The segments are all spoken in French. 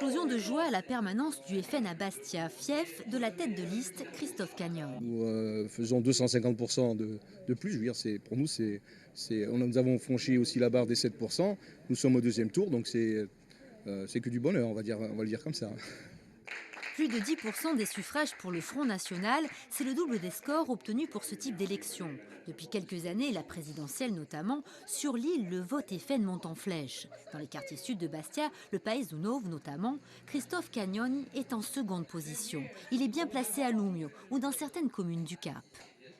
Explosion de joie à la permanence du FN à Bastia, fief de la tête de liste Christophe Cagnon. Nous faisons 250% de plus. Je veux dire, pour nous, nous avons franchi aussi la barre des 7%. Nous sommes au deuxième tour, donc c'est que du bonheur, on va le dire comme ça. Plus de 10% des suffrages pour le Front National, c'est le double des scores obtenus pour ce type d'élection. Depuis quelques années, la présidentielle notamment, sur l'île, le vote FN monte en flèche. Dans les quartiers sud de Bastia, le Paese do Novo notamment, Christophe Cagnoni est en seconde position. Il est bien placé à Lumio ou dans certaines communes du Cap.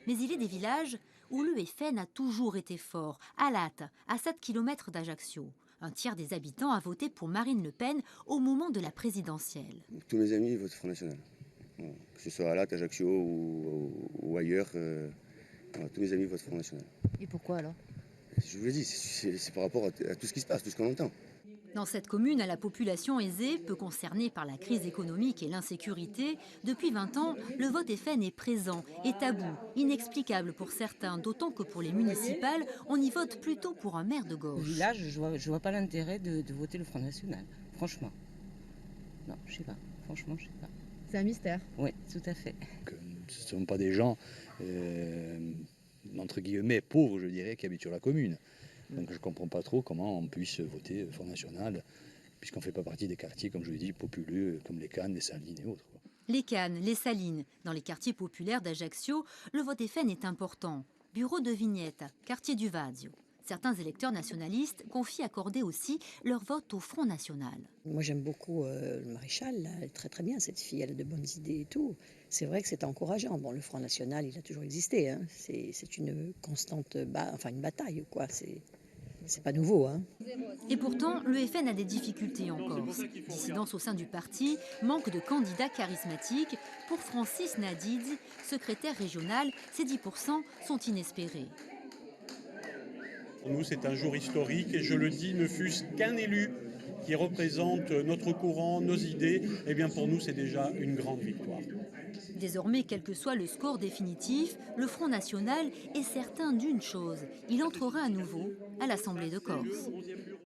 Mais il est des villages où le FN a toujours été fort, à Latte, à 7 km d'Ajaccio. Un tiers des habitants a voté pour Marine Le Pen au moment de la présidentielle. Tous mes amis votent Front National. Bon, que ce soit à Latte, Ajaccio ou ailleurs, voilà, tous mes amis votent Front National. Et pourquoi alors? Je vous l'ai dit, c'est par rapport à tout ce qui se passe, tout ce qu'on entend. Dans cette commune à la population aisée, peu concernée par la crise économique et l'insécurité, depuis 20 ans, le vote FN est présent et tabou, inexplicable pour certains, d'autant que pour les municipales, on y vote plutôt pour un maire de Au gauche. village, je vois pas l'intérêt de voter le Front National, franchement. Non, je sais pas, franchement, je sais pas. C'est un mystère. Oui, tout à fait. Ce ne sont pas des gens, entre guillemets, pauvres, je dirais, qui habitent sur la commune. Donc je ne comprends pas trop comment on puisse voter Front National, puisqu'on ne fait pas partie des quartiers, comme je l'ai dit, populeux, comme les Cannes, les Salines et autres. Les Cannes, les Salines, dans les quartiers populaires d'Ajaccio, le vote FN est important. Bureau de Vignette, quartier du Vazio. Certains électeurs nationalistes confient accorder aussi leur vote au Front National. Moi j'aime beaucoup le maréchal, là. Elle est très très bien cette fille, elle a de bonnes idées et tout. C'est vrai que c'est encourageant. Bon, le Front National, il a toujours existé, hein. C'est une constante, une bataille, quoi. C'est pas nouveau, hein. Et pourtant, le FN a des difficultés en Corse. Dissidence au sein du parti, manque de candidats charismatiques. Pour Francis Nadidzi, secrétaire régional, ces 10% sont inespérés. Pour nous, c'est un jour historique et je le dis, ne fût-ce qu'un élu qui représente notre courant, nos idées, eh bien pour nous, c'est déjà une grande victoire. Désormais, quel que soit le score définitif, le Front National est certain d'une chose, il entrera à nouveau à l'Assemblée de Corse.